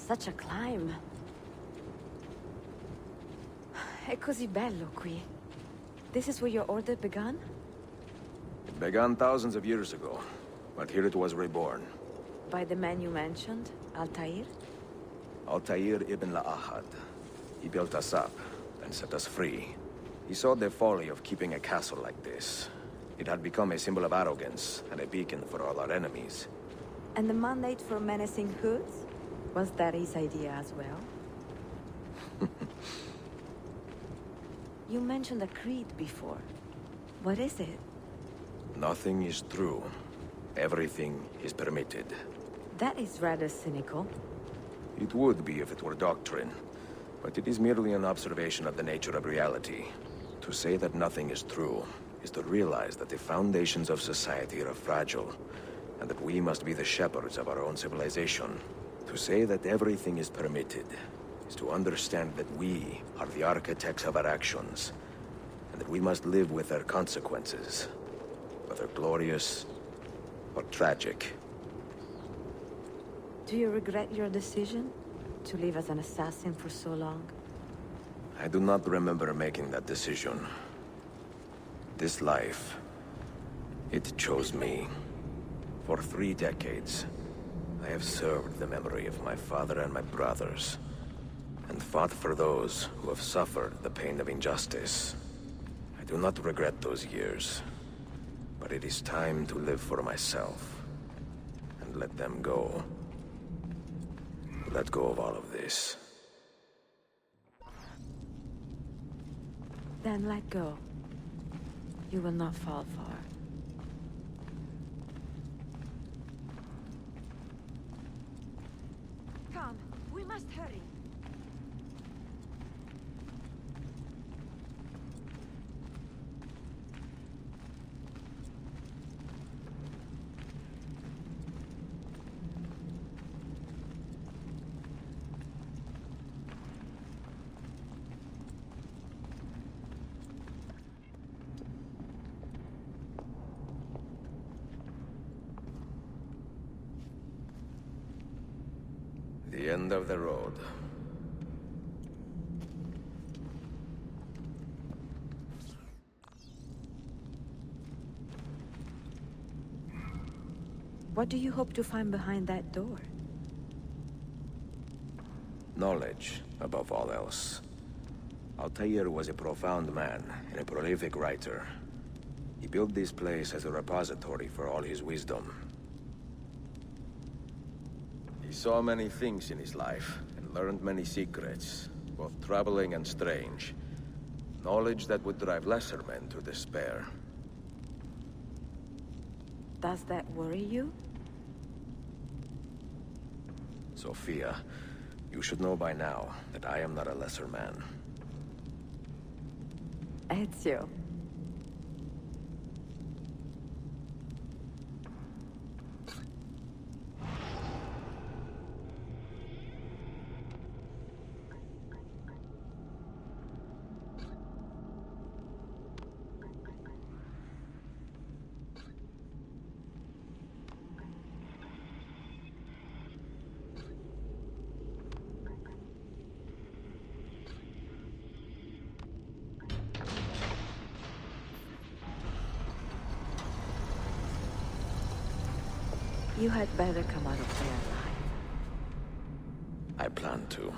such a climb. È così bello qui. This is where your order began? It began thousands of years ago, but here it was reborn. By the man you mentioned, Altair? Altair ibn La'ahad. He built us up, then set us free. He saw the folly of keeping a castle like this. It had become a symbol of arrogance and a beacon for all our enemies. And the mandate for menacing hoods? Was that his idea as well? You mentioned a creed before. What is it? Nothing is true. Everything is permitted. That is rather cynical. It would be if it were doctrine, but it is merely an observation of the nature of reality. To say that nothing is true is to realize that the foundations of society are fragile, and that we must be the shepherds of our own civilization. To say that everything is permitted is to understand that we are the architects of our actions, and that we must live with their consequences, whether glorious or tragic. Do you regret your decision to live as an assassin for so long? I do not remember making that decision. This life, it chose me. For 3 decades, I have served the memory of my father and my brothers, and fought for those who have suffered the pain of injustice. I do not regret those years, but it is time to live for myself, and let them go. Let go of all of this. Then let go. You will not fall far. Come, we must hurry. The end of the road. What do you hope to find behind that door? Knowledge, above all else. Altair was a profound man and a prolific writer. He built this place as a repository for all his wisdom. He saw many things in his life, and learned many secrets, both troubling and strange. Knowledge that would drive lesser men to despair. Does that worry you? Sophia, you should know by now that I am not a lesser man. Ezio. You had better come out of there alive. I plan to.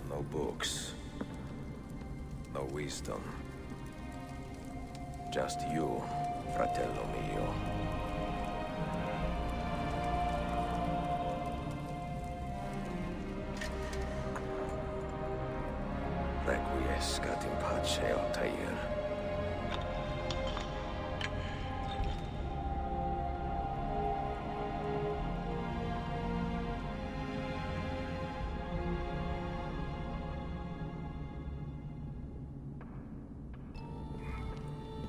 No books. No wisdom. Just you, fratello mio. Requiescat. pace, Altair.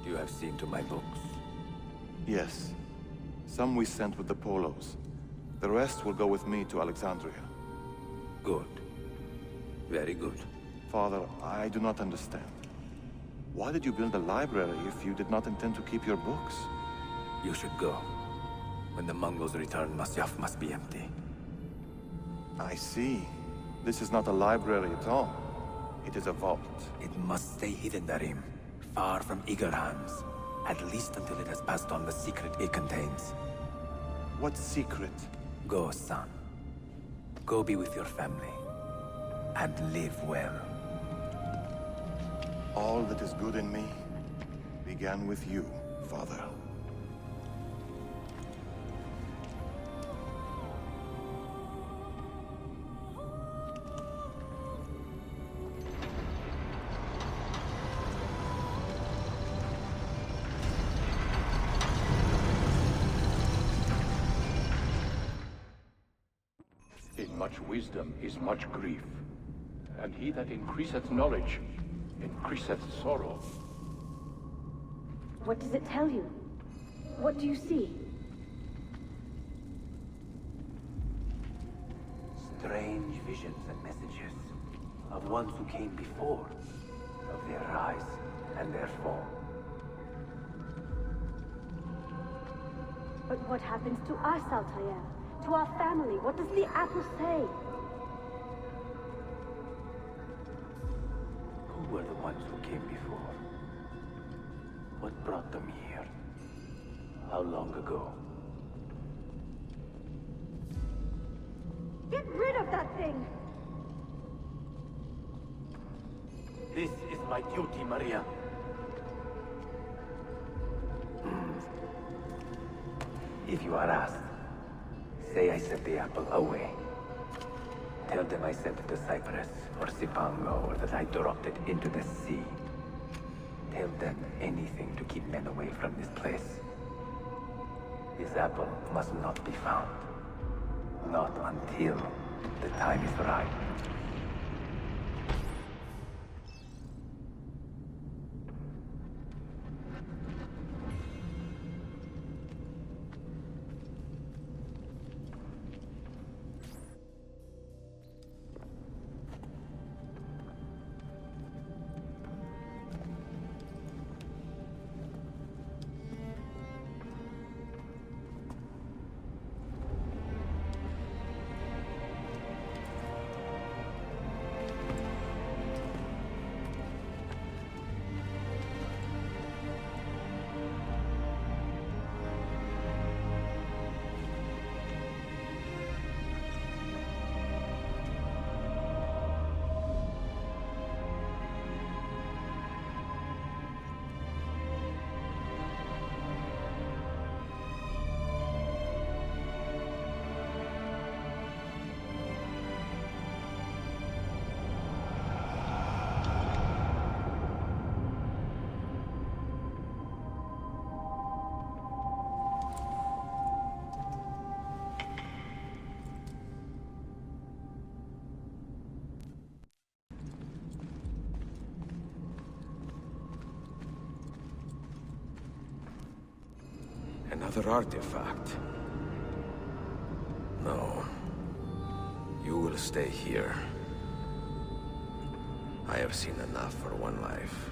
You have seen to my books. Yes. Some we sent with the Polos. The rest will go with me to Alexandria. Good. Very good. Father, I do not understand. Why did you build a library if you did not intend to keep your books? You should go. When the Mongols return, Masyaf must be empty. I see. This is not a library at all. It is a vault. It must stay hidden, Darim. Far from eager hands. At least until it has passed on the secret it contains. What secret? Go, son. Go be with your family. And live well. All that is good in me began with you, Father. In much wisdom is much grief, and he that increaseth knowledge increaseth sorrow. What does it tell you? What do you see? Strange visions and messages of ones who came before, of their rise and their fall. But what happens to us, Altair? To our family? What does the apple say? Who were the ones who came before? What brought them here? How long ago? Get rid of that thing! This is my duty, Maria. If you are asked, say I sent the apple away. Tell them I sent it to Cyprus, or Cipango, or that I dropped it into the sea. Tell them anything to keep men away from this place. This apple must not be found. Not until the time is right. Another artifact. No. You will stay here. I have seen enough for one life.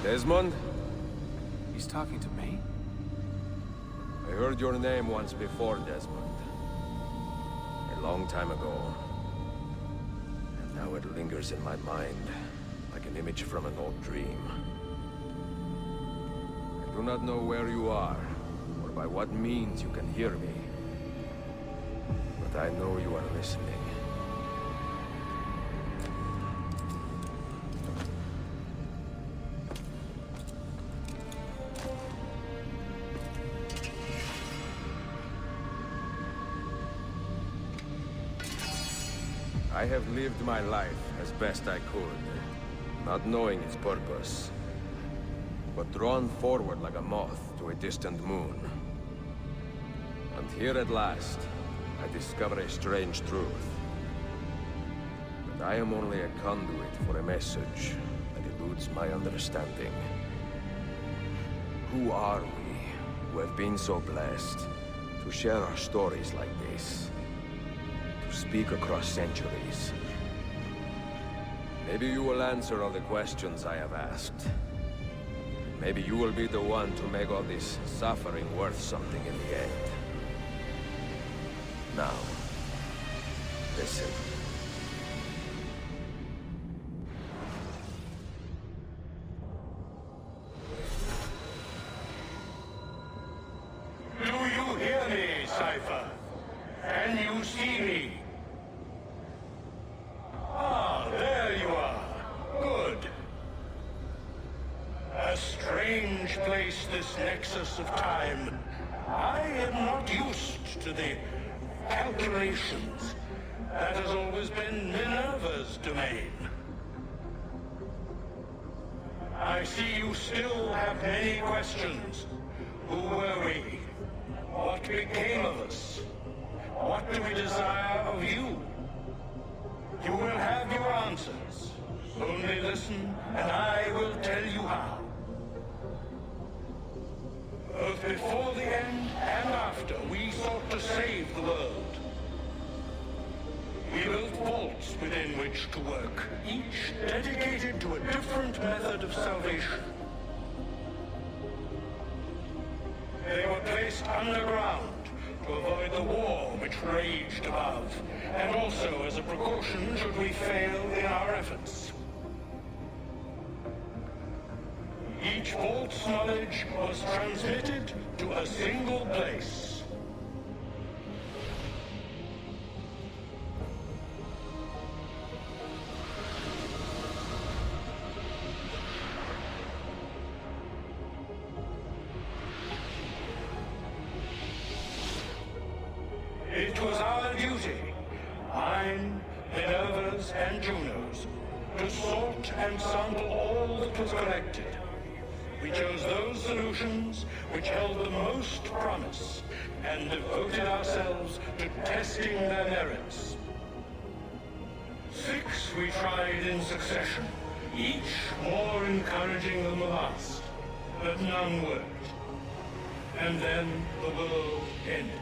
Desmond? He's talking to me? I heard your name once before, Desmond. A long time ago. And now it lingers in my mind, like an image from an old dream. I do not know where you are, or by what means you can hear me. But I know you are listening. I have lived my life as best I could, not knowing its purpose, but drawn forward like a moth to a distant moon. And here at last, I discover a strange truth. That I am only a conduit for a message that eludes my understanding. Who are we, who have been so blessed to share our stories like this? To speak across centuries? Maybe you will answer all the questions I have asked. Maybe you will be the one to make all this suffering worth something in the end. Now, listen. Do you hear me, Cypher? Can you see me? Ah, there you are. Good. A strange place, this nexus of time. I am not used to the calculations. That has always been Minerva's domain. I see you still have many questions. Who were we? What became of us? What do we desire of you? You will have your answers. Only listen, and I will tell you how. Both before the end and after, we sought to save the world. We built vaults within which to work, each dedicated to a different method of salvation. They were placed underground to avoid the war which raged above, and also as a precaution should we fail in our efforts. Each vault's knowledge was transmitted to a single place. It was our duty, mine, Minerva's, and Juno's, to sort and sample all that was collected. We chose those solutions which held the most promise, and devoted ourselves to testing their merits. 6 we tried in succession, each more encouraging than the last, but none worked. And then the world ended.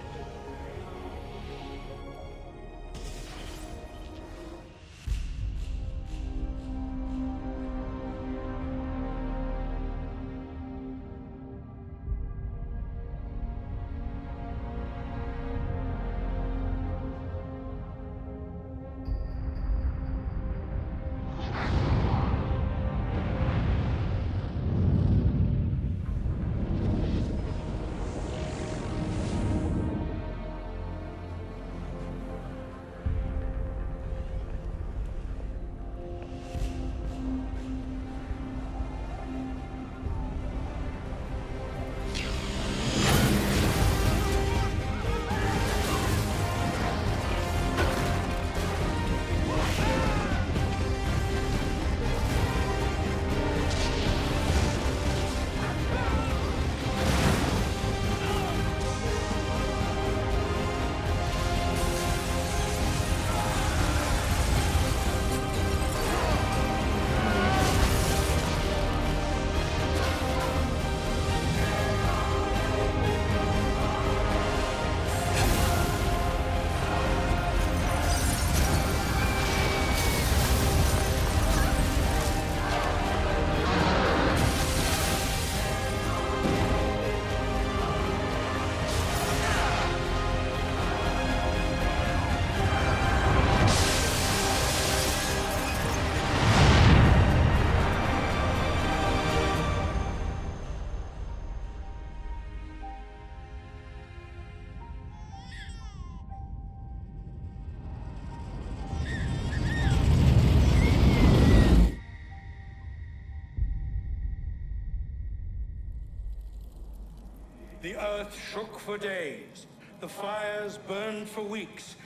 The earth shook for days, the fires burned for weeks,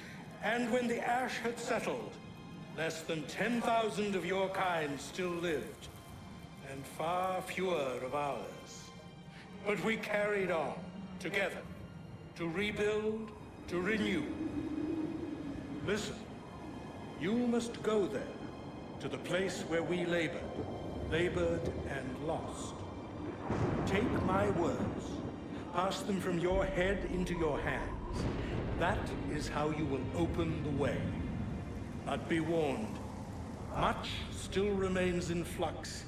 and when the ash had settled, Less than 10,000 of your kind still lived, and far fewer of ours. But we carried on, together, to rebuild, to renew. Listen, you must go there, to the place where we labored and lost. Take my words, pass them from your head into your hands. That is how you will open the way. But be warned, much still remains in flux,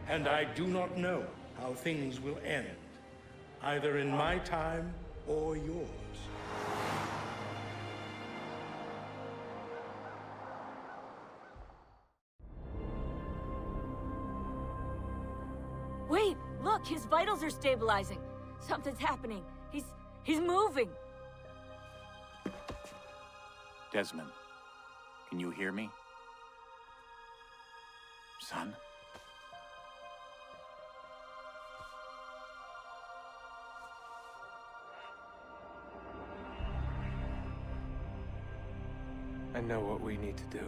and I do not know how things will end, either in my time or yours. Wait, look, his vitals are stabilizing. Something's happening. He's moving. Desmond, can you hear me? Son? I know what we need to do.